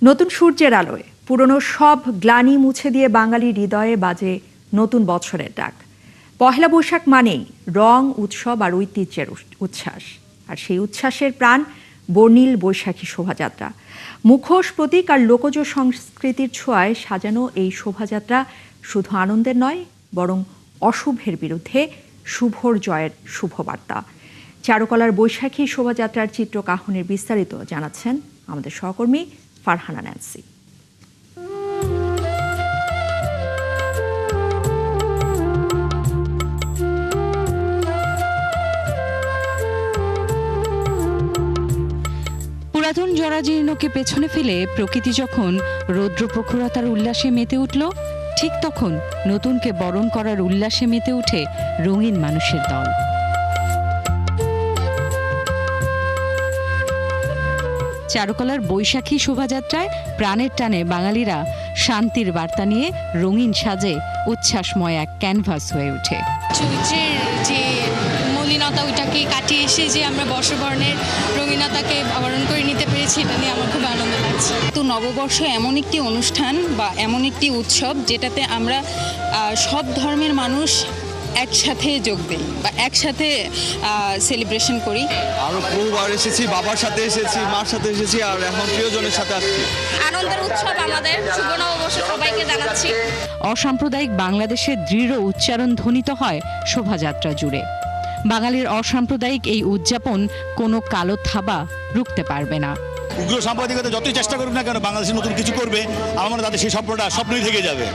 নতুন সূর্যের আলোয় পুরনো সব গ্লানি মুছে দিয়ে বাঙালির হৃদয়ে বাজে নতুন বছরের ডাক। পহেলা বৈশাখ মানেই রং, উৎসব আর ঐতিহ্যের উচ্ছ্বাস। আর সেই উচ্ছ্বাসের প্রাণ বর্ণিল বৈশাখী শোভাযাত্রা। মুখোশ, প্রতীক আর লোকজ সংস্কৃতির ছোঁয়ায় সাজানো এই শোভাযাত্রা শুধু আনন্দের নয়, বরং অশুভের বিরুদ্ধে শুভর জয়ের শুভবার্তা। চারুকলার বৈশাখী শোভাযাত্রার চিত্রকাহনের বিস্তারিত জানাচ্ছেন আমাদের সহকর্মী ফারহানা ন্যান্সি। পুরাতন জরাজীর্ণকে পেছনে ফেলে প্রকৃতি যখন রৌদ্রপ্রখরতার উল্লাসে মেতে উঠল, ঠিক তখন নতুনকে বরণ করার উল্লাসে মেতে উঠে রঙিন মানুষের দল। চারুকলার বৈশাখী শোভাযাত্রায় প্রাণের টানে বাঙালিরা শান্তির বার্তা নিয়ে রঙিন সাজে উচ্ছ্বাসময় এক ক্যানভাস হয়ে ওঠে। চরিত্রের যে মলিনতা, ওইটাকে কাটিয়ে এসে যে আমরা বর্ষবরণের রঙিনতাকে আবরণ করে নিতে পেরেছি, এটা নিয়ে আমার খুব আনন্দ লাগছে। তো নববর্ষ এমন একটি অনুষ্ঠান বা এমন একটি উৎসব যেটাতে আমরা সব ধর্মের মানুষ একসাথে যোগ দিই বা একসাথে সেলিব্রেশন করি। আরো বহুবার এসেছি, বাবার সাথে এসেছি, মার সাথে এসেছি, আর এখন প্রিয়জনের সাথে আসছি। আনন্দের উৎসব আমাদের, শুভ নববর্ষ সবাইকে জানাচ্ছি। অসাম্প্রদায়িক বাংলাদেশের দৃঢ় উচ্চারণ ধ্বনিত হয় শোভাযাত্রা জুড়ে। বাঙালির অসাম্প্রদায়িক এই উদযাপন কোনো কালো থাবা রুখতে পারবে না। উগ্র সাম্প্রদায়িকতা যতই চেষ্টা করুক না কেন, বাংলাদেশে নতুন কিছু করবে, আমার মনে হয় তাদের সেই স্বপ্নই থেকে যাবে।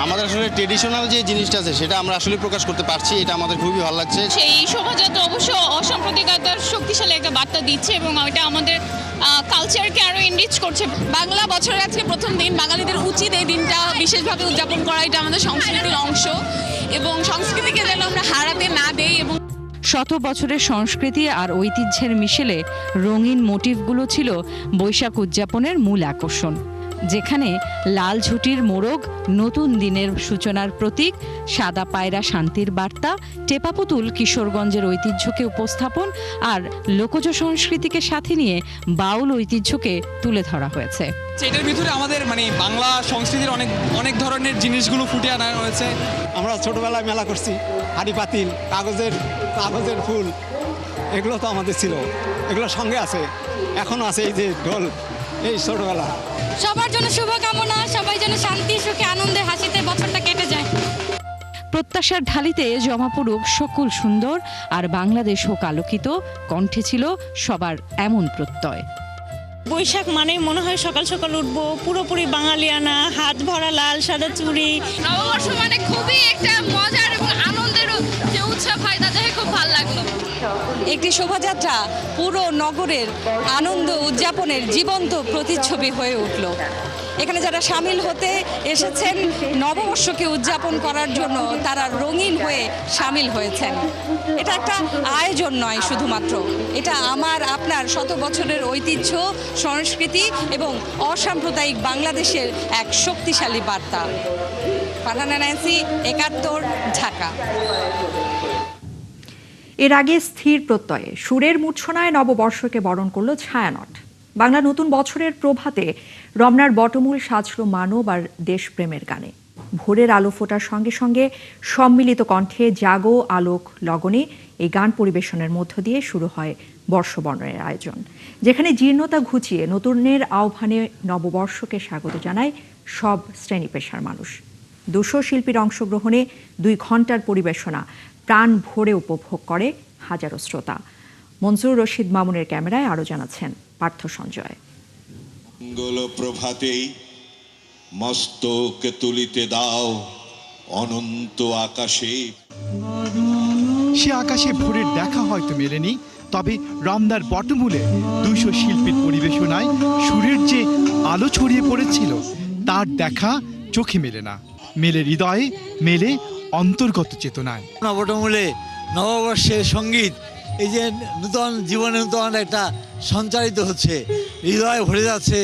আমাদের আসলে ট্রেডিশনাল যে জিনিসটা আছে সেটা আমরা আসলে প্রকাশ করতে পারছি, এটা আমাদের খুবই ভালো লাগছে। সেই শোভাযাত্রা অবশ্য অসাম্প্রদায়িকতার শক্তিশালী একটা বার্তা দিচ্ছে এবং এটা আমাদের কালচারকে আরো এনরিচ করছে। বাংলা বছরের আজকে প্রথম দিন, বাঙালিদের উচিত এই দিনটা বিশেষভাবে উদযাপন করা। এটা আমাদের সংস্কৃতির অংশ এবং সংস্কৃতিকে যেন আমরা হারাতে না দেই। এবং শত বছরের সংস্কৃতি আর ঐতিহ্যের মিশেলে রঙিন মোটিভগুলো ছিল বৈশাখ উদযাপনের মূল আকর্ষণ, যেখানে লাল ঝুটির মোড়ক নতুন দিনের সূচনার প্রতীক, সাদা পায়রা শান্তির বার্তা, টেপা পুতুল কিশোরগঞ্জের ঐতিহ্যকে উপস্থাপন আর লোকজ সংস্কৃতিকে সাথে নিয়ে বাউল ঐতিহ্যকে তুলে ধরা হয়েছে। এটার ভিতরে আমাদের বাংলা সংস্কৃতির অনেক ধরনের জিনিসগুলো ফুটে আনা হয়েছে। আমরা ছোটবেলায় মেলা করছি, হাঁড়ি পাতিল, কাগজের ফুল, এগুলো তো আমাদের ছিল, এগুলো সঙ্গে আছে, এখনো আছে। এই যে ঢোল, এই ছোটবেলা। সবার জন্য শুভকামনা, সবাই যেন শান্তি, সুখে, আনন্দে, হাসিতে বছরটা কেটে যায়। প্রত্যাশার ঢালিতে জমা পড়ুক সকল সুন্দর, আর বাংলাদেশ হোক আলোকিত, কণ্ঠে ছিল সবার এমন প্রত্যয়। বৈশাখ মানে মনে হয় সকাল সকাল উঠবো, পুরোপুরি বাঙালিয়ানা, হাত ভরা লাল সাদা চুড়ি। নববর্ষ মানে খুবই একটা মজার এবং আনন্দের যে উৎসব হয়, তাতে খুব ভালো লাগলো। একটি শোভাযাত্রা পুরো নগরের আনন্দ উদযাপনের জীবন্ত প্রতিচ্ছবি হয়ে উঠল। এখানে যারা সামিল হতে এসেছেন নববর্ষকে উদযাপন করার জন্য, তারা রঙিন হয়ে সামিল হয়েছেন। এটা একটা আয়োজন নয় শুধুমাত্র, এটা আমার আপনার শত বছরের ঐতিহ্য, সংস্কৃতি এবং অসাম্প্রদায়িক বাংলাদেশের এক শক্তিশালী বার্তা। ফারহানা ন্যান্সি, ৭১, ঢাকা। এর আগে স্থির প্রত্যয়ে সুরের মূর্ছনায় নববর্ষকে বরণ করল ছায়ানট। বাংলা নতুন বছরের প্রভাতে রমনার বটমূল সাজল মানব আর দেশপ্রেমের গানে। ভোরের আলো ফোটার সঙ্গে সঙ্গে সম্মিলিত কণ্ঠে জাগো আলোক লগনে এই গান পরিবেশনের মধ্য দিয়ে শুরু হয় বর্ষবরণের আয়োজন, যেখানে জীর্ণতা ঘুচিয়ে নতুনের আহ্বানে নববর্ষকে স্বাগত জানায় সব শ্রেণী পেশার মানুষ। ২০০ শিল্পীর অংশগ্রহণে ২ ঘণ্টার পরিবেশনা প্রাণ ভরে উপভোগ করে হাজারো শ্রোতা। মনজুর রশিদ মামুনের ক্যামেরায় আরো জানাচ্ছেন পার্থ সঞ্জয়। মঙ্গল প্রভাতেই মস্তক তুলিতে দাও অনন্ত আকাশে। সে আকাশে ভোরের দেখা হয়তো মেলেনি, তবে রমনার বটমূলে ২০০ শিল্পীর পরিবেশনায় সুরের যে আলো ছড়িয়ে পড়েছিল, তার দেখা চোখে মেলে না, মেলে হৃদয়ে, মেলে অন্তর্গত চেতনায়। বটমূলে নববর্ষের সঙ্গীত, এই যে নূতন জীবনে নূতন একটা সঞ্চারিত হচ্ছে, হৃদয় ভরে যাচ্ছে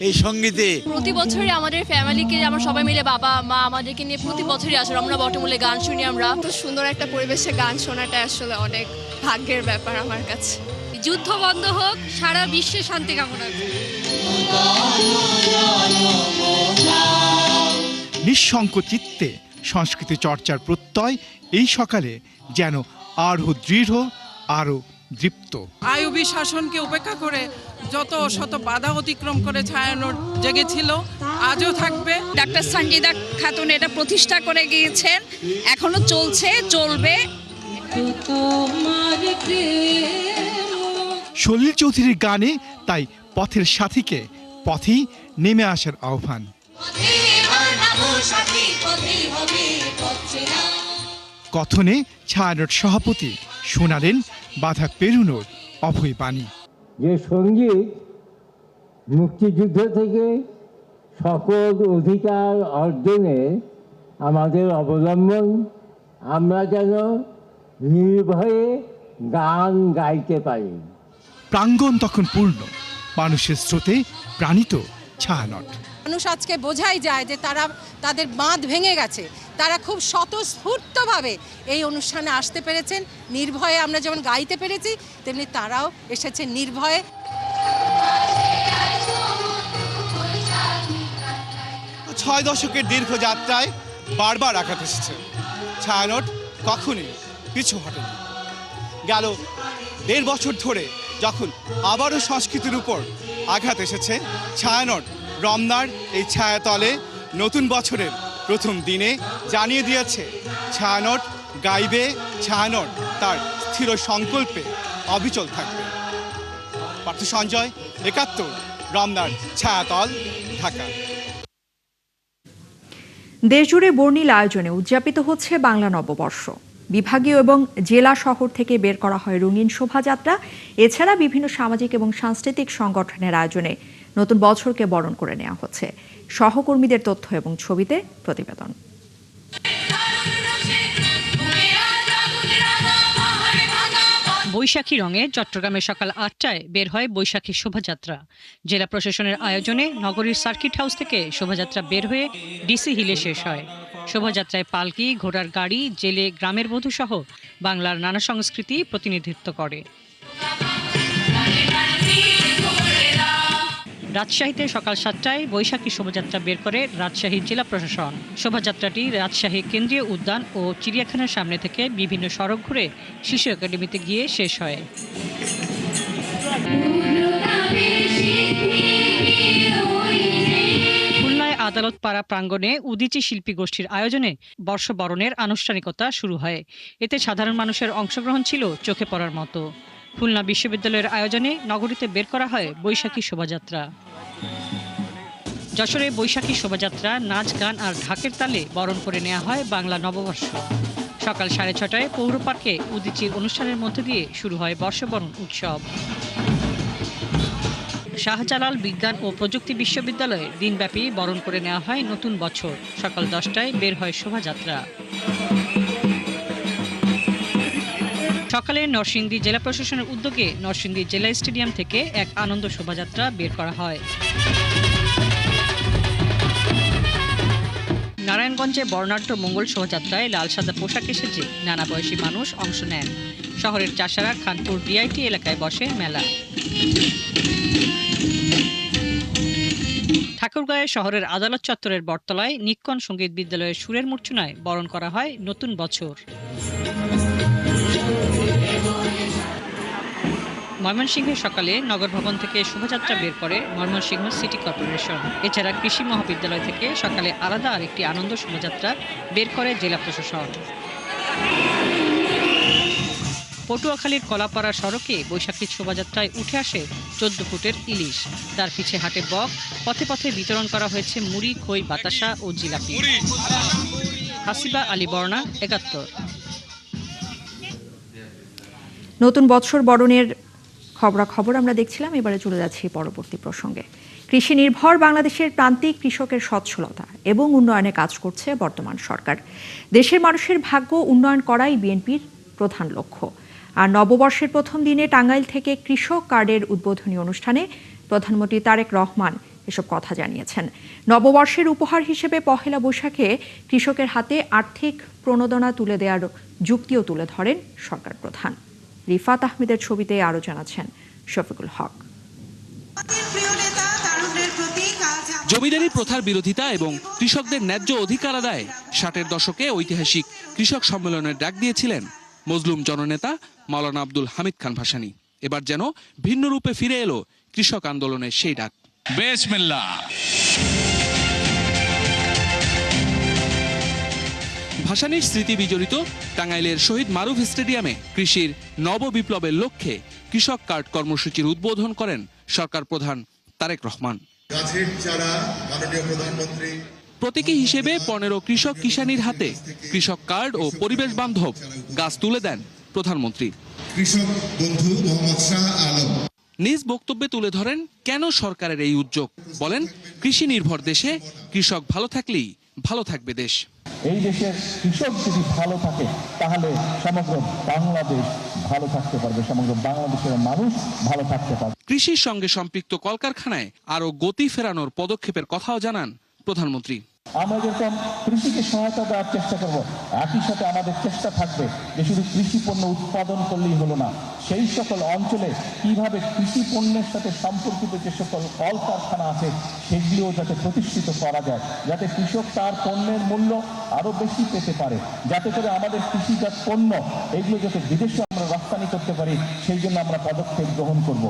এই সঙ্গীতে। প্রতি বছরই আমাদের ফ্যামিলিকে আমরা সবাই মিলে, বাবা মা আমাদেরকে নিয়ে প্রতি বছরই আসলে আমরা বটমূলে গান শুনি। আমরা খুব সুন্দর একটা পরিবেশে গান শোনাটা আসলে অনেক ভাগ্যের ব্যাপার আমার কাছে। যুদ্ধ বন্ধ হোক, সারা বিশ্বে শান্তি কামনা করি। নিঃসংকোচিত্তে সংস্কৃতি চর্চার প্রত্যয় এই সকালে যেন আরও দৃঢ়, আরও দৃপ্ত। আইয়ুবী শাসনকে উপেক্ষা করে যত শত বাধা অতিক্রম করে ছায়ানট জেগেছিল, আজও থাকবে। ডাক্তার সঞ্জিদা খাতুন এটা প্রতিষ্ঠা করে গিয়েছেন, এখনো চলছে, চলবে। সলিল চৌধুরীর গানে তাই পথের সাথীকে পথেই নেমে আসার আহ্বান। কথনে ছায়ানট সভাপতি শোনালেন বাধা পেরুনোর অভয় বাণী। যে সঙ্গীত মুক্তিযুদ্ধ থেকে সকল অধিকার অর্জনে আমাদের অবলম্বন, আমরা যেন নির্ভয়ে গান গাইতে পারি। প্রাঙ্গণ তখন পূর্ণ, মানুষের স্রোতে প্রাণিত ছায়ানট। মানুষ আজকে বোঝাই যায় যে তারা তাদের বাঁধ ভেঙে গেছে, তারা খুব স্বতঃস্ফূর্তভাবে এই অনুষ্ঠানে আসতে পেরেছেন। নির্ভয়ে আমরা যেমন গাইতে পেরেছি, তেমনি তারাও এসেছেন নির্ভয়ে। ছয় দশকের দীর্ঘ যাত্রায় বারবার আঘাত এসেছে, ছায়ানট কখনই পিছু হটেনি। গেল ১.৫ বছর ধরে যখন আবারও সংস্কৃতির উপর আঘাত এসেছে, ছায়ানট রমনার এই ছায়াতলে নতুন বছরের প্রথম দিনে জানিয়ে দিয়েছে ছায়ানট গাইবে, ছায়ানট তার স্থির সংকল্পে অবিচল থাকবে। পার্থ সঞ্জয়, ৭১, রমনার ছায়াতল, ঢাকা। দেশজুড়ে বর্ণিল আয়োজনে উদযাপিত হচ্ছে বাংলা নববর্ষ। বিভাগীয় এবং জেলা শহর থেকে বের করা হয় রঙিন শোভাযাত্রা। এছাড়া বিভিন্ন সামাজিক এবং সাংস্কৃতিক সংগঠনের আয়োজনে নতুন বছরকে বরণ করে নেওয়া হচ্ছে। সহকর্মীদের তথ্য এবং ছবিতে প্রতিবেদন। বৈশাখী রঙে চট্টগ্রামে সকাল ৮টায় বের হয় বৈশাখী শোভাযাত্রা। জেলা প্রশাসনের আয়োজনে নগরীর সার্কিট হাউস থেকে শোভাযাত্রা বের হয়ে ডিসি হিলে শেষ হয়। শোভাযাত্রায় পালকি, ঘোড়ার গাড়ি, জেলে, গ্রামের বধূ সহ বাংলার নানা সংস্কৃতি প্রতিনিধিত্ব করে। রাজশাহীতে সকাল ৭টায় বৈশাখী শোভাযাত্রা বের করে রাজশাহী জেলা প্রশাসন। শোভাযাত্রাটি রাজশাহী কেন্দ্রীয় উদ্যান ও চিড়িয়াখানার সামনে থেকে বিভিন্ন সড়ক ঘুরে শিশু একাডেমিতে গিয়ে শেষ হয়। খুলনায় আদালত পাড়া প্রাঙ্গণে উদীচী শিল্পী গোষ্ঠীর আয়োজনে বর্ষবরণের আনুষ্ঠানিকতা শুরু হয়। এতে সাধারণ মানুষের অংশগ্রহণ ছিল চোখে পড়ার মতো। খুলনা বিশ্ববিদ্যালয়ের আয়োজনে নগরীতে বের করা হয় বৈশাখী শোভাযাত্রা। যশোরে বৈশাখী শোভাযাত্রা নাচ, গান আর ঢাকের তালে বরণ করে নেওয়া হয় বাংলা নববর্ষ। সকাল 6:30টায় পৌর পার্কে উদীচীর অনুষ্ঠানের মধ্যে দিয়ে শুরু হয় বর্ষবরণ উৎসব। শাহজালাল বিজ্ঞান ও প্রযুক্তি বিশ্ববিদ্যালয়ে দিনব্যাপী বরণ করে নেওয়া হয় নতুন বছর। সকাল 10টায় বের হয় শোভাযাত্রা। সকালে নরসিংদী জেলা প্রশাসনের উদ্যোগে নরসিংদী জেলা স্টেডিয়াম থেকে এক আনন্দ শোভাযাত্রা বের করা হয়। নারায়ণগঞ্জে বর্ণাঢ্য মঙ্গল শোভাযাত্রায় লাল সাদা পোশাকে সেজে নানা বয়সী মানুষ অংশ নেন। শহরের চাষারা খানপুর ডিআইটি এলাকায় বসে মেলা। ঠাকুরগাঁয়ে শহরের আদালত চত্বরের বটতলায় নিক্কন সঙ্গীত বিদ্যালয়ের সুরের মূর্ছনায় বরণ করা হয় নতুন বছর। ময়মনসিংহে সকালে নগর ভবন থেকে শোভাযাত্রা বের করে ময়মনসিংহ সিটি কর্পোরেশন। এছাড়া কৃষি মহাবিদ্যালয় থেকে সকালে আলাদা আরেকটি আনন্দ শোভাযাত্রা বের করে জেলা প্রশাসন। পটুয়াখালীর কলাপাড়া সড়কে বৈশাখী শোভাযাত্রায় উঠে আসে 14 ফুটের ইলিশ। তার পিছে হাটে বক, পথে পথে বিতরণ করা হয়েছে মুড়ি, খই, বাতাসা ও জিলাপি। হাসিবা আলী বর্ণা, ৭১। নতুন বছর বরণের খবরাখবর আমরা দেখছিলাম। এবারে চলে যাচ্ছি পরবর্তী প্রসঙ্গে। কৃষি নির্ভর বাংলাদেশের প্রান্তিক কৃষকের সচ্ছলতা এবং উন্নয়নে কাজ করছে বর্তমান সরকার। দেশের মানুষের ভাগ্য উন্নয়ন করাই বিএনপির প্রধান লক্ষ্য। আর নববর্ষের প্রথম দিনে টাঙ্গাইল থেকে কৃষক কার্ডের উদ্বোধনী অনুষ্ঠানে প্রধানমন্ত্রী তারেক রহমান এসব কথা জানিয়েছেন। নববর্ষের উপহার হিসেবে পহেলা বৈশাখে কৃষকের হাতে আর্থিক প্রণোদনা তুলে দেওয়ার যুক্তিও তুলে ধরেন সরকার প্রধান। রিফাত আহমেদের ছবিতে আরও জানাচ্ছেন শফিকুল হক। জমিদারি প্রথার বিরোধিতা এবং কৃষকদের ন্যায্য অধিকার আদায় 60-এর দশকে ঐতিহাসিক কৃষক সম্মেলনের ডাক দিয়েছিলেন মজলুম জননেতা মাওলানা আব্দুল হামিদ খান ভাসানী। এবার যেন ভিন্ন রূপে ফিরে এলো কৃষক আন্দোলনের সেই ডাক। বিসমিল্লাহ। ভাসানীর স্মৃতি বিজড়িত টাঙ্গাইলের শহীদ মারুফ স্টেডিয়ামে কৃষির নব বিপ্লবের লক্ষ্যে কৃষক কার্ড কর্মসূচির উদ্বোধন করেন সরকার প্রধান তারেক রহমান। গাছের চারা মাননীয় প্রধানমন্ত্রী প্রতীকী হিসেবে 15 কৃষক কিষানীর হাতে কৃষক কার্ড ও পরিবেশ বান্ধব গাছ তুলে দেন প্রধানমন্ত্রী। কৃষক বন্ধু মোহাম্মদ শাহ আলম নিজ বক্তব্যে তুলে ধরেন কেন সরকারের এই উদ্যোগ। বলেন, কৃষি নির্ভর দেশে কৃষক ভালো থাকলেই ভালো থাকবে দেশ। এই দেশের কৃষক যদি ভালো থাকে তাহলে সমগ্র বাংলাদেশ ভালো থাকতে পারবে, সমগ্র বাংলাদেশের মানুষ ভালো থাকতে পারবে। কৃষির সঙ্গে সম্পৃক্ত কলকারখানায় আরো গতি ফেরানোর পদক্ষেপের কথাও জানান প্রধানমন্ত্রী। আমরা যেরকম কৃষিকে সহায়তা দেওয়ার চেষ্টা করব, একই সাথে আমাদের চেষ্টা থাকবে যে শুধু কৃষি পণ্য উৎপাদন করলেই হলো না, সেই সকল অঞ্চলে কিভাবে কৃষি পণ্যের সাথে সম্পর্কিত যে সকল কলকারখানা আছে সেগুলিও যাতে প্রতিষ্ঠিত করা যায়, যাতে কৃষক তার পণ্যের মূল্য আরো বেশি পেতে পারে, যাতে করে আমাদের কৃষিজাত পণ্য এগুলো যাতে বিদেশে আমরা রপ্তানি করতে পারি, সেই জন্য আমরা পদক্ষেপ গ্রহণ করব।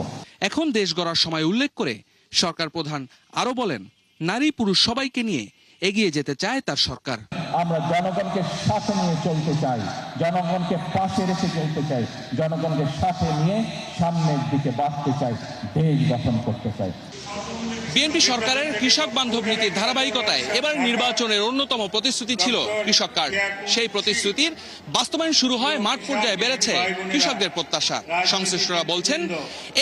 এখন দেশ গড়ার সময় উল্লেখ করে সরকার প্রধান আরো বলেন, নারী পুরুষ সবাইকে নিয়ে এগিয়ে যেতে চায় তার সরকার। আমরা জনগণকে সাথে নিয়ে চলতে চাই, জনগণকে পাশে রেখে চলতে চাই, জনগণকে সাথে নিয়ে সামনের দিকে বাড়তে চাই, দেশ গঠন করতে চাই। বিএনপি সরকারের কৃষক বান্ধব নীতির ধারাবাহিকতায় এবার নির্বাচনের অন্যতম প্রতিশ্রুতি ছিল কৃষক কার্ড। সেই প্রতিশ্রুতির বাস্তবায়ন শুরু হয় মাঠ পর্যায়ে, বেড়েছে কৃষকদের প্রত্যাশা। সংশ্লিষ্টরা বলছেন,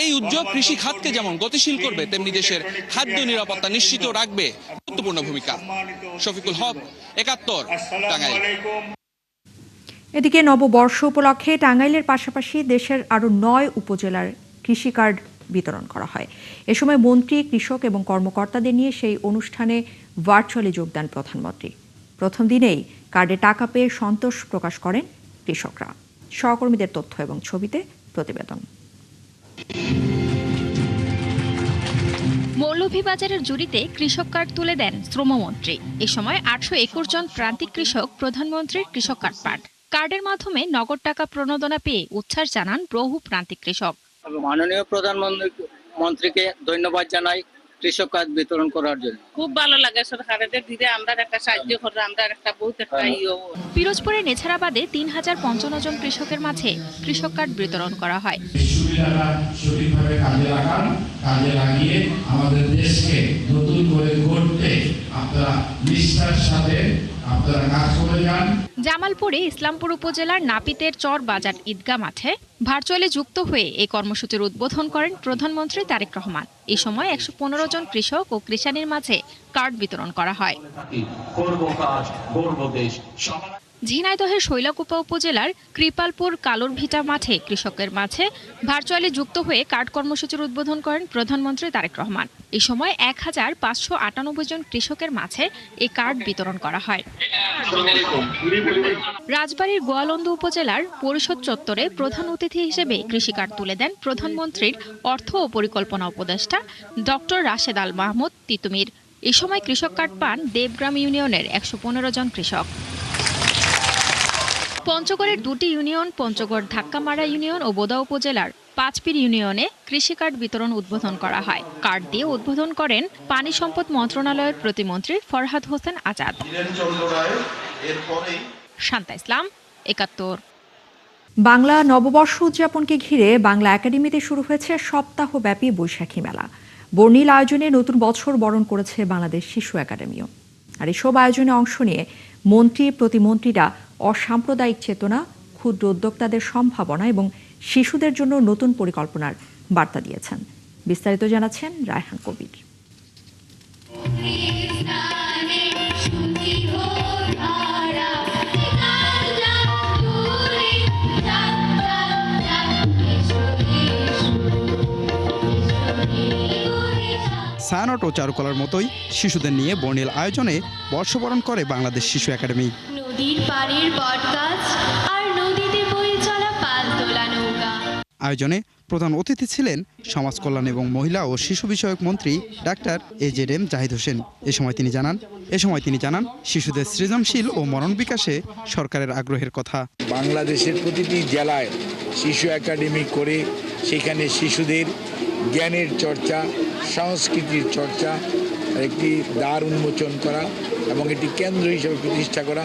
এই উদ্যোগ কৃষি খাতকে যেমন গতিশীল করবে, তেমনি দেশের খাদ্য নিরাপত্তা নিশ্চিত রাখবে গুরুত্বপূর্ণ ভূমিকা। শফিকুল হক, ৭১, টাঙ্গাইল। এদিকে নববর্ষ উপলক্ষে টাঙ্গাইলের পাশাপাশি দেশের আরো 9 উপজেলার কৃষি কার্ড বিতরণ করা হয়। এ সময় মন্ত্রী, কৃষক এবং কর্মকর্তাদের নিয়ে সেই অনুষ্ঠানে ভার্চুয়ালি যোগ দেন প্রধানমন্ত্রী। প্রথম দিনেই কার্ডে টাকা পেয়ে সন্তোষ প্রকাশ করেন কৃষকরা। সহকর্মীদের তথ্য এবং ছবিতে প্রতিবেদন। মৌলভীবাজারের জুড়িতে কৃষক কার্ড তুলে দেন শ্রমমন্ত্রী। এ সময় 821 জন প্রান্তিক কৃষক প্রধানমন্ত্রীর কৃষক কার্ড পান। কার্ডের মাধ্যমে নগদ টাকা প্রণোদনা পেয়ে উচ্ছ্বাস জানান বহু প্রান্তিক কৃষক। মাননীয় প্রধানমন্ত্রীকে ধন্যবাদ জানাই কৃষক কার্ড বিতরণ করার জন্য। খুব ভালো লাগে সরকারের দিকে আমরা একটা সাহায্য করে, আমরা একটা বহুত একটা পিরোজপুরের নেছারাবাদে 3055 জন কৃষকের মাঝে কৃষক কার্ড বিতরণ করা হয়। সঠিকভাবে কাজে লাগিয়ে আমাদের দেশকে নতুন করে গড়তে আপনারা নিষ্ঠার সাথে আপনারা কাজ করে যান। জামালপুরে ইসলামপুর উপজেলার নাপিতের চর বাজার ঈদগাহ মাঠে ভার্চুয়ালি যুক্ত হয়ে এই কর্মসূচির উদ্বোধন করেন প্রধানমন্ত্রী তারেক রহমান। এই সময় 115 জন কৃষক ও কৃষানীর মাঝে কার্ড বিতরণ করা হয়। ঝিনাইদহের শৈলকুপা উপজেলার কৃপালপুর কালুরভিটা মাঠে কৃষকের মাঝে ভার্চুয়ালি যুক্ত হয়ে কার্ড কর্মসূচির উদ্বোধন করেন প্রধানমন্ত্রী তারেক রহমান। এই সময় 1598 জন কৃষকের মাঝে এই কার্ড বিতরণ করা হয়। রাজবাড়ীর গোয়ালন্দ উপজেলার পরিষদ চত্বরে প্রধান অতিথি হিসেবে কৃষি কার্ড তুলে দেন প্রধানমন্ত্রীর অর্থ ও পরিকল্পনা উপদেষ্টা ডক্টর রাশেদ আল মাহমুদ তিতুমির। এই সময় কৃষক কার্ড পান দেবগ্রাম ইউনিয়নের 115 জন কৃষক। পঞ্চগড়ের 2টি ইউনিয়ন, পঞ্চগড় ধাক্কামারা ইউনিয়ন ও বোদা উপজেলার 5পীর ইউনিয়নে কৃষি কার্ড বিতরণ উদ্বোধন করা হয়। কার্ড দিয়ে উদ্বোধন করেন পানি সম্পদ মন্ত্রণালয়ের প্রতিমন্ত্রী ফরহাদ হোসেন আজাদ। শান্তা ইসলাম, ৭১। বাংলা নববর্ষ উদযাপনকে ঘিরে বাংলা একাডেমিতে শুরু হয়েছে সপ্তাহব্যাপী বৈশাখী মেলা। বর্ণিল আয়োজনে নতুন বছর বরণ করেছে বাংলাদেশ শিশু একাডেমিও। আর এসব আয়োজনে অংশ নিয়ে মন্ত্রী, প্রতিমন্ত্রীরা অসাম্প্রদায়িক চেতনা, ক্ষুদ্র উদ্যোক্তাদের সম্ভাবনা এবং শিশুদের জন্য নতুন পরিকল্পনার বার্তা দিয়েছেন। বিস্তারিত জানাচ্ছেন রায়হান কবির। ছায়ানট ও চারুকলার মতোই শিশুদের নিয়ে বর্ণিল আয়োজনে বর্ষবরণ করে বাংলাদেশ শিশু একাডেমি। নদীর পাড়ের বটগাছ আর নদীতে বয়ে চলা পাল তোলা নৌকা। আয়োজনে প্রধান অতিথি ছিলেন সমাজ কল্যাণ এবং মহিলা ও শিশু বিষয়ক মন্ত্রী ডাক্তার AJM জাহিদ হোসেন। এ সময় তিনি জানান শিশুদের সৃজনশীল ও মনন বিকাশে সরকারের আগ্রহের কথা। বাংলাদেশের প্রতিটি জেলায় শিশু একাডেমি করে সেখানে শিশুদের জ্ঞানের চর্চা, সংস্কৃতির চর্চা, একটি দ্বার উন্মোচন করা এবং একটি কেন্দ্র হিসেবে প্রতিষ্ঠা করা,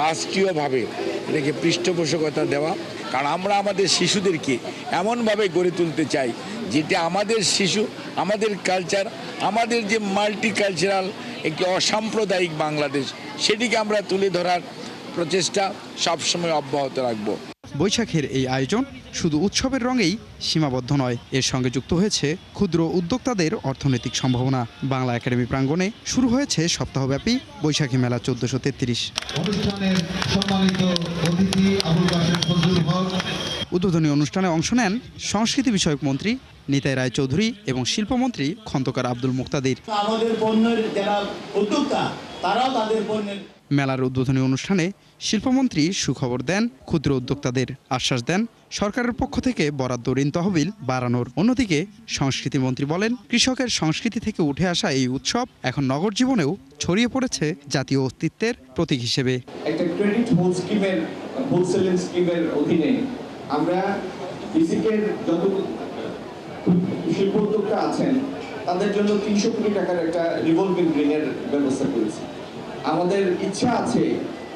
রাষ্ট্রীয়ভাবে এটাকে পৃষ্ঠপোষকতা দেওয়া। কারণ আমরা আমাদের শিশুদেরকে এমনভাবে গড়ে তুলতে চাই যেটা আমাদের শিশু, আমাদের কালচার, আমাদের যে মাল্টিকালচারাল একটি অসাম্প্রদায়িক বাংলাদেশ, সেটিকে আমরা তুলে ধরার প্রচেষ্টা সবসময় অব্যাহত রাখব। বৈশাখের এই আয়োজন শুধু উৎসবের রঙেই সীমাবদ্ধ নয়, এর সঙ্গে যুক্ত হয়েছে ক্ষুদ্র উদ্যোক্তাদের অর্থনৈতিক সম্ভাবনা। বাংলা একাডেমি প্রাঙ্গণে শুরু হয়েছে সপ্তাহব্যাপী বৈশাখী মেলা 1433। উদ্বোধনী অনুষ্ঠানে অংশ নেন সংস্কৃতি বিষয়ক মন্ত্রী নিতাই রায় চৌধুরী এবং শিল্পমন্ত্রী খন্দকার আব্দুল মুক্তাদির। আমাদের পণ্যের যারা উদ্যোক্তা তারাও তাদের পণ্যের মেলার উদ্বোধনী অনুষ্ঠানে শিল্পমন্ত্রী সুখবর দেন ক্ষুদ্র উদ্যোক্তাদের, আশ্বাস দেন সরকারের পক্ষ থেকে বরাদ্দ ঋণ তহবিল বাড়ানোর। অন্যদিকে সংস্কৃতি মন্ত্রী বলেন, কৃষকের সংস্কৃতি থেকে উঠে আসা এই উৎসব এখন নগর জীবনেও ছড়িয়ে পড়েছে জাতীয় অস্তিত্বের প্রতীক হিসেবে। একটা ক্রেডিট হোলসেলিং স্কিমের অধীনে আমরা ডিসিকের যত শিল্প উদ্যোক্তা আছেন তাদের জন্য 300 কোটি টাকার একটা রিভলভিং ঋণের ব্যবস্থা করেছি। আমাদের ইচ্ছা আছে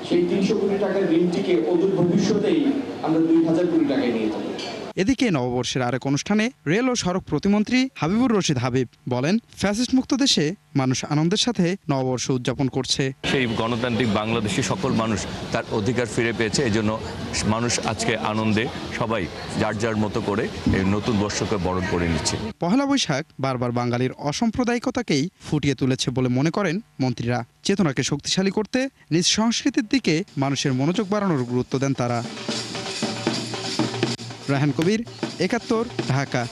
সেই 300 কোটি টাকার ঋণটিকে অদূর ভবিষ্যতেই আমরা 2000 কোটি টাকায় নিয়ে যাব। এদিকে নববর্ষের আরেক অনুষ্ঠানে রেল ও সড়ক প্রতিমন্ত্রী হাবিবুর রশিদ হাবিব বলেন, ফ্যাসিস্ট মুক্ত দেশে মানুষ আনন্দের সাথে নববর্ষ উদযাপন করছে। সেই গণতান্ত্রিক বাংলাদেশে সকল মানুষ তার অধিকার ফিরে পেয়েছে, এই জন্য মানুষ আজকে আনন্দে সবাই যার যার মতো করে এই নতুন বর্ষকে বরণ করে নিচ্ছে। পহেলা বৈশাখ বারবার বাঙালির অসাম্প্রদায়িকতাকেই ফুটিয়ে তুলেছে বলে মনে করেন মন্ত্রীরা। চেতনাকে শক্তিশালী করতে নিজ সংস্কৃতির দিকে মানুষের মনোযোগ বাড়ানোর গুরুত্ব দেন তারা। রাহান কবির, ৭১, ঢাকা।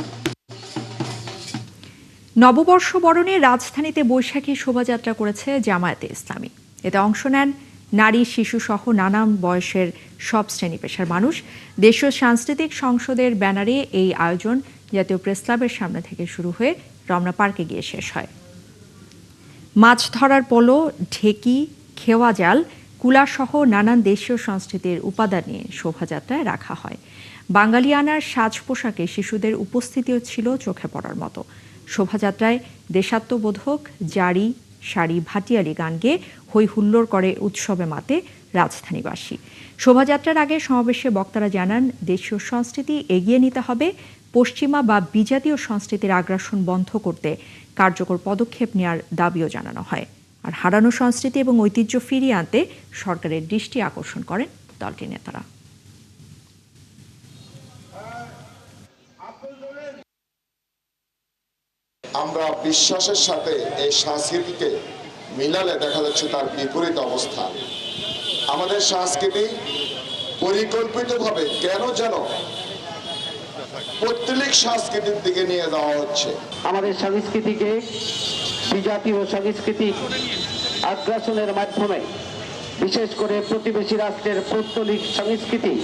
নববর্ষ বরণে রাজধানীতে বৈশাখী শোভাযাত্রা করেছে জামায়াতে ইসলামী। এতে অংশ নেন নারী, শিশু সহ নানান বয়সের সব শ্রেণী পেশার মানুষ। দেশীয় সাংস্কৃতিক সংসদের ব্যানারে এই আয়োজন জাতীয় প্রেস ক্লাবের সামনে থেকে শুরু হয়ে রমনা পার্কে গিয়ে শেষ হয়। মাছ ধরার পোলো, ঢেকি, খেওয়া জাল, কুলাসহ নানান দেশীয় সংস্কৃতির উপাদান নিয়ে শোভাযাত্রায় রাখা হয়। বাঙালিয়ানার সাজ পোশাকে শিশুদের উপস্থিতিও ছিল চোখে পড়ার মতো। শোভাযাত্রায় দেশাত্মবোধক জারি, শাড়ি, ভাটিয়ালি গান গেয়ে হই হুল্লোড় করে উৎসবে মাতে রাজধানীবাসী। শোভাযাত্রার আগে সমাবেশে বক্তারা জানান, দেশীয় সংস্কৃতি এগিয়ে নিতে হবে, পশ্চিমা বা বিজাতীয় সংস্কৃতির আগ্রাসন বন্ধ করতে কার্যকর পদক্ষেপ নেওয়ার দাবিও জানানো হয়। আর হারানো সংস্কৃতি এবং ঐতিহ্য ফিরিয়ে আনতে সরকারের দৃষ্টি আকর্ষণ করেন দলটির নেতারা। আমরা বিশ্বাসের সাথে এই সংস্কৃতিকে মিলালে দেখা যাচ্ছে তার বিপরীত অবস্থা। আমাদের সংস্কৃতি পরিকল্পিতভাবে কেন যেন পৈতৃক সংস্কৃতির দিকে নিয়ে যাওয়া হচ্ছে। আমাদের সংস্কৃতিকে বিজাতীয় সাংস্কৃতিক আগ্রাসনের মাধ্যমে, বিশেষ করে প্রতিবেশী রাষ্ট্রের পৌত্তলিক সংস্কৃতি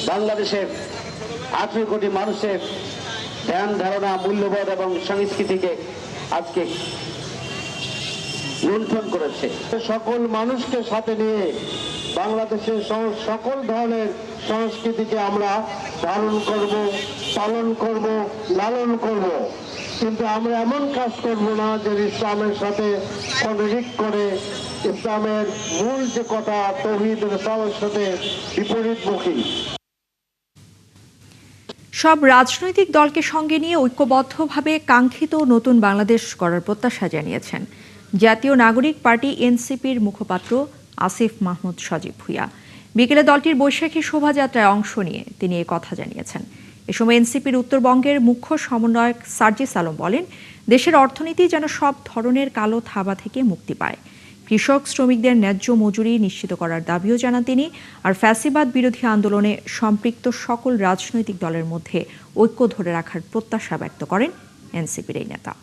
বাংলাদেশের 18 কোটি মানুষের ধ্যান ধারণা, মূল্যবোধ এবং সংস্কৃতিকে আজকে লুণ্ঠন করেছে। সকল মানুষকে সাথে নিয়ে বাংলাদেশের সকল ধরনের সংস্কৃতিকে আমরা ধারণ করব, পালন করব, লালন করব, কিন্তু আমরা এমন কাজ করব না যে ইসলামের সাথে কন্ট্রাডিক্ট করে ইসলামের মূল যে কথা তাওহীদ রিসালাতের সাথে বিপরীতমুখী। সব রাজনৈতিক দলকে সঙ্গে নিয়ে ঐক্যবদ্ধভাবে কাঙ্ক্ষিত নতুন বাংলাদেশ গড়ার প্রত্যাশা জানিয়েছেন জাতীয় নাগরিক পার্টি এনসিপির মুখপাত্র আসিফ মাহমুদ সজীব ভুঁইয়া। বিকেলে দলটির বৈশাখী শোভাযাত্রায় অংশ নিয়ে তিনি এ কথা জানিয়েছেন। এ সময় এনসিপির উত্তরবঙ্গের মুখ্য সমন্বয়ক সার্জিস আলম বলেন, দেশের অর্থনীতি যেন সব ধরনের কালো থাবা থেকে মুক্তি পায়। কৃষক শ্রমিকদের ন্যায্য মজুরি নিশ্চিত করার দাবিও জানান তিনি। আর ফ্যাসিবাদ বিরোধী আন্দোলনে সম্পৃক্ত সকল রাজনৈতিক দলের মধ্যে ঐক্য ধরে রাখার প্রত্যাশা ব্যক্ত করেন এনসিপির এই নেতা।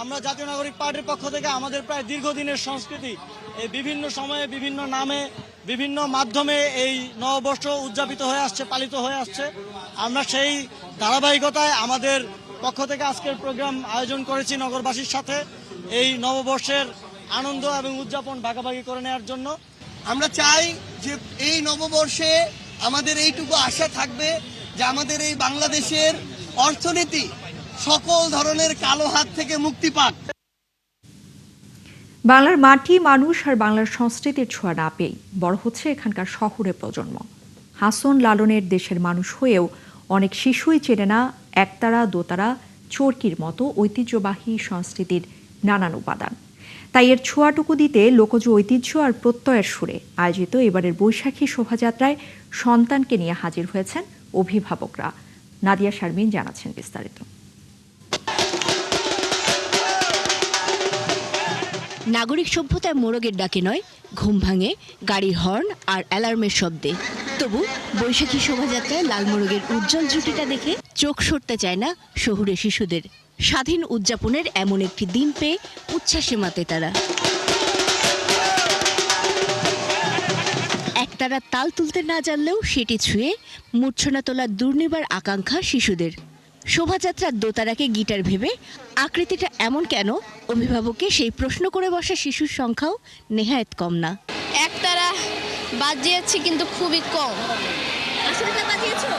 আমরা জাতীয় নাগরিক পার্টির পক্ষ থেকে আমাদের প্রায় দীর্ঘদিনের সংস্কৃতি এই বিভিন্ন সময়ে বিভিন্ন নামে বিভিন্ন মাধ্যমে এই নববর্ষ উদযাপিত হয়ে আসছে, পালিত হয়ে আসছে। আমরা সেই ধারাবাহিকতায় আমাদের পক্ষ থেকে আজকের প্রোগ্রাম আয়োজন করেছি নগরবাসীর সাথে এই নববর্ষের আনন্দ এবং উদযাপন ভাগাভাগি করে নেওয়ার জন্য। আমরা চাই যে এই নববর্ষে আমাদের এইটুকু আশা থাকবে যে আমাদের এই বাংলাদেশের অর্থনীতি সকল ধরনের কালো হাত থেকে মুক্তি পাক। বাংলার মাটি, মানুষ আর বাংলার সংস্কৃতির ছোঁয়া না পেয়েই বড় হচ্ছে এখানকার শহুরে প্রজন্ম। হাসন লালনের দেশের মানুষ হয়েও অনেক শিশুই চেনে না একতারা, দোতারা, চরকির মতো ঐতিহ্যবাহী সংস্কৃতির নানান উপাদান। তাই এর ছোঁয়াটুকু দিতে লোকজ ঐতিহ্য আর প্রত্যয়ের সুরে আয়োজিত এবারের বৈশাখী শোভাযাত্রায় সন্তানকে নিয়ে হাজির হয়েছেন অভিভাবকরা। নাদিয়া শারমিন জানাচ্ছেন বিস্তারিত। নাগরিক সভ্যতায় মোরগের ডাকে নয়, ঘুম ভাঙে গাড়ির হর্ন আর অ্যালার্মের শব্দে। তবু বৈশাখী শোভাযাত্রায় লাল মোরগের উজ্জ্বল জুটিটা দেখে চোখ সরতে চায় না শহুরে শিশুদের। স্বাধীন উদযাপনের এমন একটি দিন পেয়ে উচ্ছ্বাসে মাতে তারা। একতারা তাল তুলতে না জানলেও সেটি ছুঁয়ে মূর্ছনা তোলার দুর্নিবার আকাঙ্ক্ষা শিশুদের। শোভাযাত্রার দোতারাকে গিটার ভেবে আকৃতিটা এমন কেন, অভিভাবককে সেই প্রশ্ন করে বসা শিশুর সংখ্যাও নেহায়েত কম না। একতারা বাজিয়েছি কিন্তু খুবই কম। আসলটা বাজিয়েছো?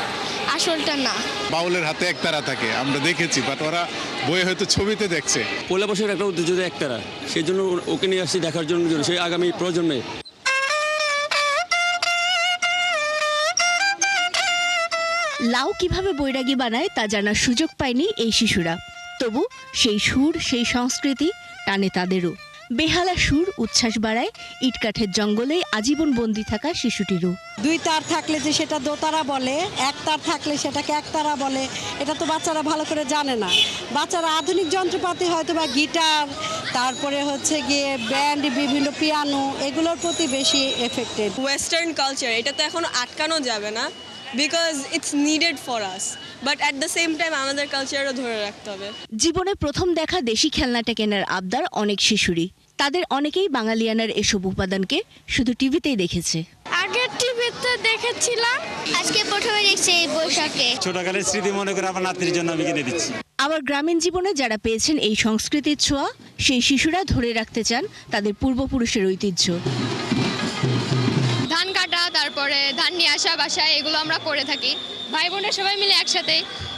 আসলটা না। বাউলের হাতে একতারা থাকে, আমরা দেখেছি, বাট ওরা বইয়ে হয়তো ছবিতে দেখছে। পয়লা বছরের একটা উদ্দেশ্য একতারা, সেই জন্য ওকে নিয়ে আসছি দেখার জন্য, সেই আগামী প্রজন্মে। লাউ কিভাবে বৈরাগী বানায় তা জানার সুযোগ পায়নি এই শিশুরা। তবু সেই সুর, সেই সংস্কৃতি টানে তাদেরও। বেহালা সুর উচ্ছ্বাস বাড়ায় ইটকাঠের জঙ্গলে আজীবন বন্দী থাকা শিশুটিরও। দুই তার থাকলে যে সেটা দোতারা বলে, এক তার থাকলে সেটাকে একতারা বলে, এটা তো বাচ্চারা ভালো করে জানে না। বাচ্চারা আধুনিক যন্ত্রপাতি হয়তো বা গিটার, তারপরে হচ্ছে গিয়ে ব্যান্ড, বিভিন্ন পিয়ানো, এগুলোর প্রতি বেশি এফেক্টেড। ওয়েস্টার্ন কালচার, এটা তো এখন আটকানো যাবে না, because it's needed for us, but at the same time আমাদের কালচারও ধরে রাখতে হবে। জীবনে প্রথম দেখা দেশি খেলনাটা কেনার আবদার অনেক শিশুরই। তাদের অনেকেই বাঙালিয়ানার এসব উপাদানকে শুধু টিভিতেই দেখেছে। আগে টিভিতে দেখেছিলাম, আজকে প্রথমে দেখছি এই বৈশাখে। ছোটকালের স্মৃতি মনে করে আমার নাতির জন্য আমি কিনে দিচ্ছি। আবার গ্রামীণ জীবনে যারা পেয়েছেন এই সংস্কৃতির ছোঁয়া, সেই শিশুরা ধরে রাখতে চান তাদের পূর্বপুরুষের ঐতিহ্য। ধান কাটা, তারপরে ধান নিয়ে আসা বাসায়, এগুলো আমরা করে থাকি ভাই বোনের সবাই মিলে একসাথে।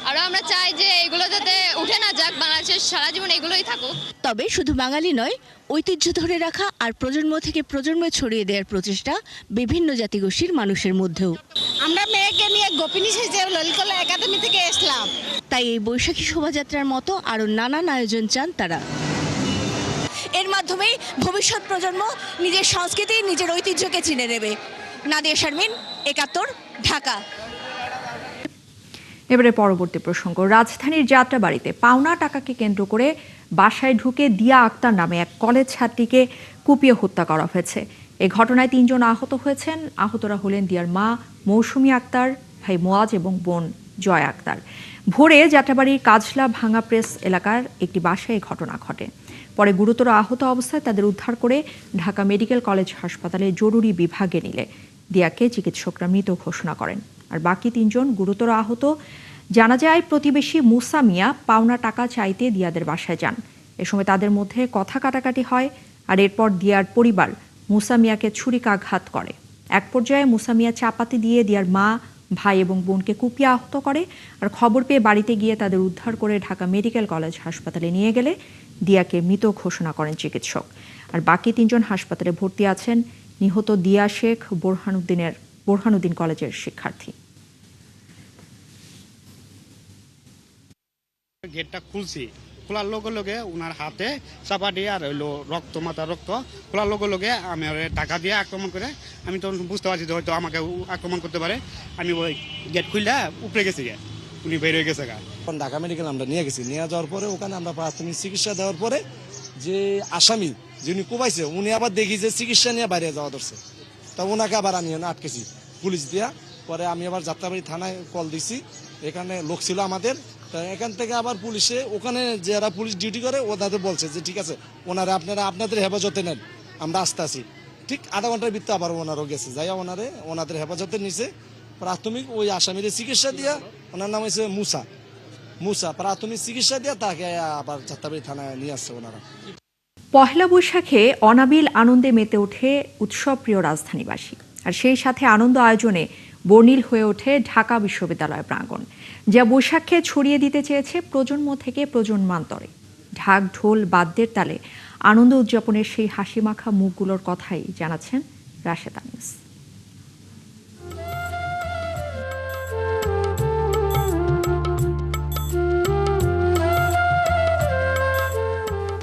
আর আমরা চাই যে এগুলো যাতে উঠে না যাক, বাংলাদেশের সারা জীবন এগুলোই থাকুক। তবে শুধু বাঙালি নয়, ঐতিহ্য ধরে রাখা আর প্রজন্ম থেকে প্রজন্মে ছড়িয়ে দেওয়ার প্রচেষ্টা বিভিন্ন জাতিগোষ্ঠীর মানুষের মধ্যেও। আমরা মেয়েকে নিয়ে গোপিনী সেজে ললিতকলা একাডেমি থেকে এসলাম। তাই এই বৈশাখী শোভাযাত্রার মতো আরও নানান আয়োজন চান তারা। এর মাধ্যমেই ভবিষ্যৎ প্রজন্ম নিজের সংস্কৃতি, নিজের ঐতিহ্যকে চিনে নেবে। নাদিয়া শারমিন, ৭১, ঢাকা। এবারে পরবর্তী প্রসঙ্গ। রাজধানীর যাত্রাবাড়িতে পাওনা টাকাকে কেন্দ্র করে বাসায় ঢুকে দিয়া আক্তার নামে এক কলেজ ছাত্রীকে কুপিয়ে হত্যা করা হয়েছে। এই ঘটনায় ৩ জন আহত হয়েছেন। আহতরা হলেন দিয়ার মা মৌসুমী আক্তার, ভাই মোয়াজ এবং বোন জয় আক্তার। ভোরে যাত্রাবাড়ির কাজলা ভাঙা প্রেস এলাকার একটি বাসায় এই ঘটনা ঘটে। পরে গুরুতর আহত অবস্থায় তাদের উদ্ধার করে ঢাকা মেডিকেল কলেজ হাসপাতালে জরুরি বিভাগে নিলে দিয়াকে চিকিৎসকরা মৃত ঘোষণা করেন। আর বাকি ৩ জন গুরুতর আহত। জানা যায় প্রতিবেশী মুসা মিয়া পাওনা টাকা চাইতে দিয়াদের বাসায় যান। এ সময় তাদের মধ্যে কথা কাটাকাটি হয়। আর এরপর দিয়ার পরিবার মুসা মিয়াকে ছুরিকাঘাত করে। এক পর্যায়ে মুসা মিয়া চাপাতি দিয়ে দিয়ার মা, ভাই এবং বোনকে কুপিয়ে আহত করে। আর খবর পেয়ে বাড়িতে গিয়ে তাদের উদ্ধার করে ঢাকা মেডিকেল কলেজ হাসপাতালে নিয়ে গেলে দিয়াকে মৃত ঘোষণা করেন চিকিৎসক। আর বাকি ৩ জন হাসপাতালে ভর্তি আছেন। নিহত দিয়া শেখ বোরহানুদ্দিন কলেজের শিক্ষার্থী। গেটটা খুলছি, খোলার লগে লগে ওনার হাতে চাপা দিয়ে আর হইলো রক্ত, মাথা রক্ত। খোলার লগে লগে আমি টাকা দিয়ে আক্রমণ করে, আমি তখন বুঝতে পারছি যে হয়তো আমাকে আক্রমণ করতে পারে। আমি ওই গেট খুললে উপরে গেছি, উনি বের হয়ে গেছে। ঢাকা মেডিকেল আমরা নিয়ে গেছি, নিয়ে যাওয়ার পরে ওখানে আমরা প্রাথমিক চিকিৎসা দেওয়ার পরে যে আসামি যিনি কুবাইছে উনি আবার দেখি যে চিকিৎসা নিয়ে বাইরে যাওয়া ধরছে। তা ওনাকে আবার আমি আটকেছি পুলিশ দিয়া। পরে আমি আবার যাত্রাবাড়ি থানায় কল দিছি, এখানে লোক ছিল আমাদের। এখান থেকে আবার পুলিশে ওখানে যারা পুলিশ ডিউটি করে ওনাদের বলছে যে ঠিক আছে ওনারা আপনারা আপনাদের হেফাজতে নেন, আমরা আসতে আসি। ঠিক আধা ঘন্টার ভিতরে আবার ওনারও গেছে, যাই ওনাদের হেফাজতে নিচে প্রাথমিক ওই আসামির চিকিৎসা দিয়া, ওনার নাম হয়েছে মুসা, প্রাথমিক চিকিৎসা দিয়া তাকে আবার যাত্রাবাড়ি থানায় নিয়ে আসছে ওনারা। পহেলা বৈশাখে অনাবিল আনন্দে মেতে ওঠে উৎসবপ্রিয় রাজধানীবাসী, আর সেই সাথে আনন্দ আয়োজনে বর্ণিল হয়ে ওঠে ঢাকা বিশ্ববিদ্যালয় প্রাঙ্গণ, যা বৈশাখকে ছড়িয়ে দিতে চেয়েছে প্রজন্ম থেকে প্রজন্মান্তরে। ঢাক ঢোল বাদ্যের তালে আনন্দ উদযাপনের সেই হাসিমাখা মুখগুলোর কথাই জানাচ্ছেন রাশেদা আনিস।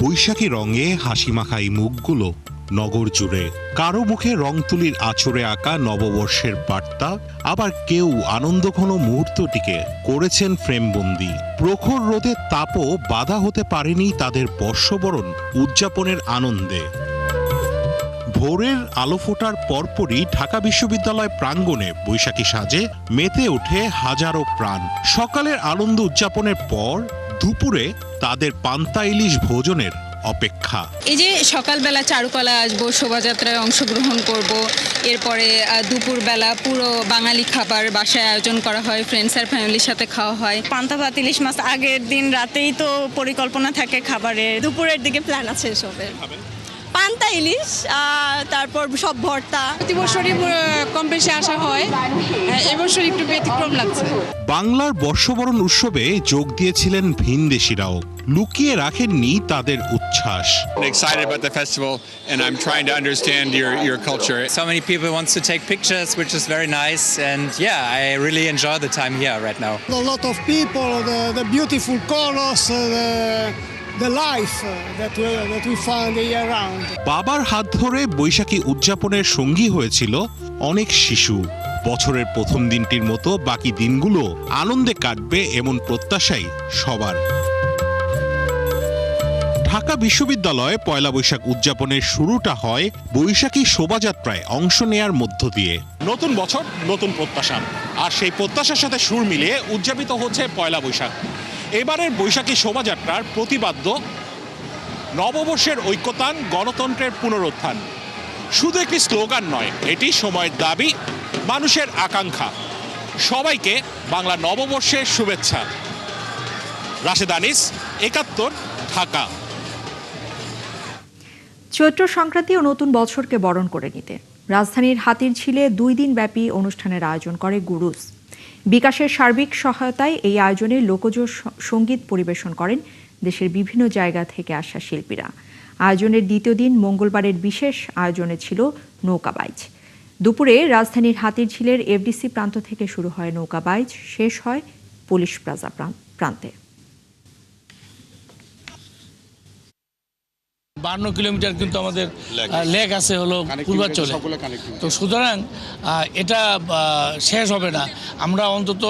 বৈশাখী রঙে হাসিমাখা এই মুখগুলো নগর জুড়ে, কারো মুখে রং তুলির আঁচড়ে আঁকা নববর্ষের বার্তা, আবার কেউ আনন্দঘন মুহূর্তটিকে করেছেন ফ্রেমবন্দি। প্রখর রোদে তাপও বাধা হতে পারেনি তাদের বর্ষবরণ উদযাপনের আনন্দে। ভোরের আলো ফোটার পরপরই ঢাকা বিশ্ববিদ্যালয় প্রাঙ্গণে বৈশাখী সাজে মেতে ওঠে হাজারো প্রাণ। সকালের আনন্দ উদযাপনের পর দুপুরে তাদের পান্তা ইলিশ ভোজনের অপেক্ষা। এই যে সকালবেলা চারুকলা আসবো, শোভাযাত্রায় অংশগ্রহণ করব, এরপরে দুপুরবেলা পুরো বাঙালি খাবার বাসায় আয়োজন করা হয়, ফ্রেন্ডস আর ফ্যামিলির সাথে খাওয়া হয়। পান্তা ভাত ইলিশ মাছ আগের দিন রাতেই তো পরিকল্পনা থাকে খাবারের, দুপুরের দিকে প্ল্যান আছে এসবের। পান্তা ইলিশ, তারপর সব ভর্তা। প্রতি বছরই কম বেশি আসা হয়, এবছর একটু ব্যতিক্রম লাগছে। বাংলার বর্ষবরণ উৎসবে যোগ দিয়েছিলেন ভিনদেশিরাও, লুকিয়ে রাখেননি তাদের উচ্ছ্বাস। Excited about the festival and I'm trying to understand your culture. So many people want to take pictures, which is very nice, and yeah, I really enjoy the time here right now. A lot of people, the beautiful colors, the life that we find year round. বাবার হাত ধরে বৈশাখী উদযাপনের সঙ্গী হয়েছিল অনেক শিশু। বছরের প্রথম দিনটির মতো বাকি দিনগুলো আনন্দে কাটবে এমন প্রত্যাশাই সবার। ঢাকা বিশ্ববিদ্যালয়ে পয়লা বৈশাখ উদযাপনের শুরুটা হয় বৈশাখী শোভাযাত্রায় অংশ নেয়ার মধ্য দিয়ে। নতুন বছর, নতুন প্রত্যাশা, আর সেই প্রত্যাশার সাথে সুর মিলিয়ে উদযাপিত হচ্ছে পয়লা বৈশাখ। এবারের বৈশাখী শোভাযাত্রার প্রতিপাদ্য নববর্ষের ঐক্যতান, গণতন্ত্রের পুনরুত্থান। শুধু একটি স্লোগান নয়, এটি সময়ের দাবি, মানুষের আকাঙ্ক্ষা। সবাইকে বাংলা নববর্ষের শুভেচ্ছা। রাশেদ আনিস, ৭১, ঢাকা। চৈত্র সংক্রান্তি ও নতুন বছরকে বরণ করে নিতে রাজধানীর হাতিরঝিলে 2 দিন ব্যাপী অনুষ্ঠানের আয়োজন করে গুরুজ। বিকাশের সার্বিক সহায়তায় এই আয়োজনে লোকজ সঙ্গীত পরিবেশন করেন দেশের বিভিন্ন জায়গা থেকে আসা শিল্পীরা। আয়োজনের দ্বিতীয় দিন মঙ্গলবারের বিশেষ আয়োজনে ছিল নৌকাবাইজ। দুপুরে রাজধানীর হাতিরঝিলের এফডিসি প্রান্ত থেকে শুরু হয় নৌকাবাইজ, শেষ হয় পুলিশ প্লাজা প্রান্তে। 52 কিলোমিটার কিন্তু আমাদের লেক আছে হলো পূর্বাঞ্চলে, তো সুতরাং এটা শেষ হবে না। আমরা অন্তত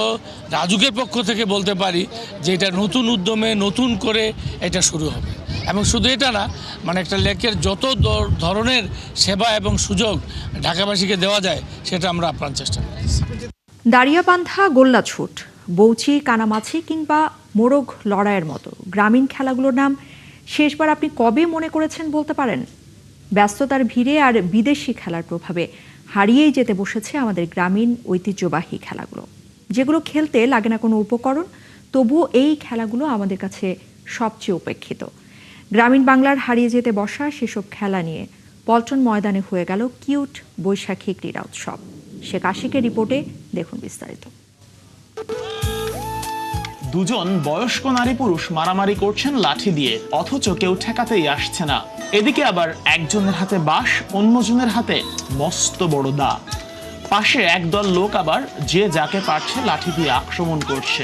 রাজুকের পক্ষ থেকে বলতে পারি যে এটা নতুন উদ্যমে নতুন করে এটা শুরু হবে, এবং শুধু এটা না, মানে একটা লেকের যত ধরনের সেবা এবং সুযোগ ঢাকাবাসীকে দেওয়া যায় সেটা আমরা আপ্রাণ চেষ্টা করি। দাঁড়িয়াবান্ধা, গোল্লাছুট, বৌচি, কানামাছি কিংবা মোরগ লড়াইয়ের মতো গ্রামীণ খেলাগুলোর নাম শেষবার আপনি কবে মনে করেছেন বলতে পারেন? ব্যস্ততার ভিড়ে আর বিদেশি খেলার প্রভাবে হারিয়েই যেতে বসেছে আমাদের গ্রামীণ ঐতিহ্যবাহী খেলাগুলো, যেগুলো খেলতে লাগে না কোনো উপকরণ, তবুও এই খেলাগুলো আমাদের কাছে সবচেয়ে উপেক্ষিত। গ্রামীণ বাংলার হারিয়ে যেতে বসা সেসব খেলা নিয়ে পল্টন ময়দানে হয়ে গেল কিউট বৈশাখী ক্রীড়া উৎসব। শেখ আশিকের রিপোর্টে দেখুন বিস্তারিত। দুজন বয়স্ক নারী পুরুষ মারামারি করছেন লাঠি দিয়ে, অথচ কেউ ঠেকাতেই আসছে না। এদিকে আবার একজনের হাতে বাঁশ, অন্যজনের হাতে মস্ত বড় দা। পাশে একদল লোক আবার যে যাকে পারছে লাঠি দিয়ে আক্রমণ করছে।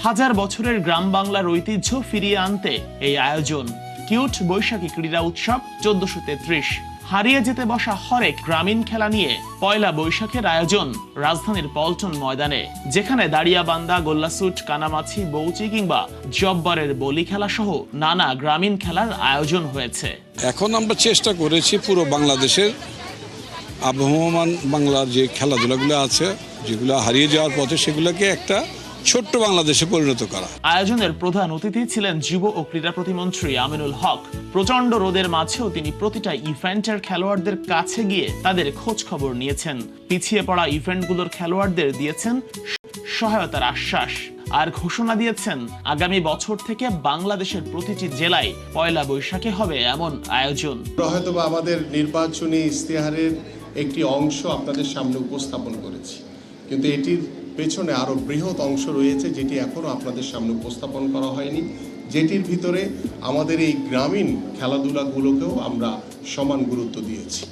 হাজার বছরের গ্রাম বাংলার ঐতিহ্য ফিরিয়ে আনতে এই আয়োজন কিউট বৈশাখী ক্রীড়া উৎসব 1433। হারিয়ে যেতে বসা হরেক গ্রামীণ খেলা নিয়ে পয়লা বৈশাখের আয়োজন রাজধানীর পল্টন ময়দানে, যেখানে দাঁড়িয়াবান্ধা, গোল্লাছুট, কানামাছি, বৌচি কিংবা জব্বারের বলি খেলা সহ নানা গ্রামীণ খেলার আয়োজন হয়েছে। এখন আমরা চেষ্টা করেছি পুরো বাংলাদেশের আবহমান বাংলার যে খেলাধুলাগুলো আছে, যেগুলো হারিয়ে যাওয়ার পথে, সেগুলোকে একটা ছোট্ট বাংলাদেশে পরিণত করা। আয়োজনের প্রধান অতিথি ছিলেন যুব ও ক্রীড়া প্রতিমন্ত্রী আমিনুল হক। প্রচন্ড রোদের মাঝেও তিনি প্রতিটা ইভেন্টের খেলোয়াড়দের কাছে গিয়ে তাদের খোঁজ খবর নিয়েছেন। পিছিয়ে পড়া ইভেন্টগুলোর খেলোয়াড়দের দিয়েছেন সহায়তার আশ্বাস আর ঘোষণা দিয়েছেন আগামী বছর থেকে বাংলাদেশের প্রতিটি জেলায় পয়লা বৈশাখে হবে এমন আয়োজন। হয়তো আমাদের নির্বাচনী ইশতেহারের একটি অংশ আপনাদের সামনে উপস্থাপন করেছি, কিন্তু এটির পেছনে আরো বৃহৎ অংশ রয়েছে যেটি এখনো আপনাদের সামনে উপস্থাপন করা হয়নি, যেটির ভিতরে আমাদের এই গ্রামীণ খেলাধুলাগুলোকেও আমরা সমান গুরুত্ব দিয়েছি।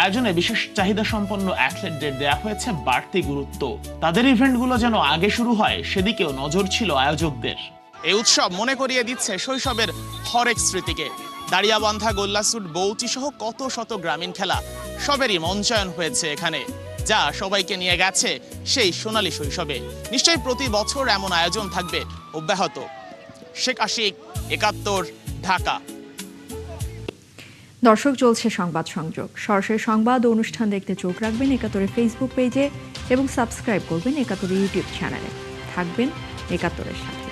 আয়োজনে বিশেষ চাহিদা সম্পন্ন অ্যাথলেটদের দেয়া হয়েছে বাড়তি গুরুত্ব। তাদের ইভেন্টগুলো যেন আগে শুরু হয় সেদিকেও নজর ছিল আয়োজকদের। এই উৎসব মনে করিয়ে দিচ্ছে শৈশবের হরেক স্মৃতিকে। দাড়িয়াবান্ধা, গোল্লাসুট, বৌচি সহ কত শত গ্রামীণ খেলা সবেরই মঞ্চায়ন হয়েছে এখানে, যা সবাইকে নিয়ে গেছে সেই সোনালী শৈশবে। নিশ্চয়ই প্রতি বছর এমন আয়োজন থাকবে অব্যাহত। শেখ আশিক, ৭১, ঢাকা। দর্শক, চলছে সংবাদ সংযোগ। সরাসরি সংবাদ ও অনুষ্ঠান দেখতে চোখ রাখবেন ৭১-এর ফেসবুক পেজে এবং সাবস্ক্রাইব করবেন ৭১-এর ইউটিউব চ্যানেলে। থাকবেন ৭১-এর সাথে।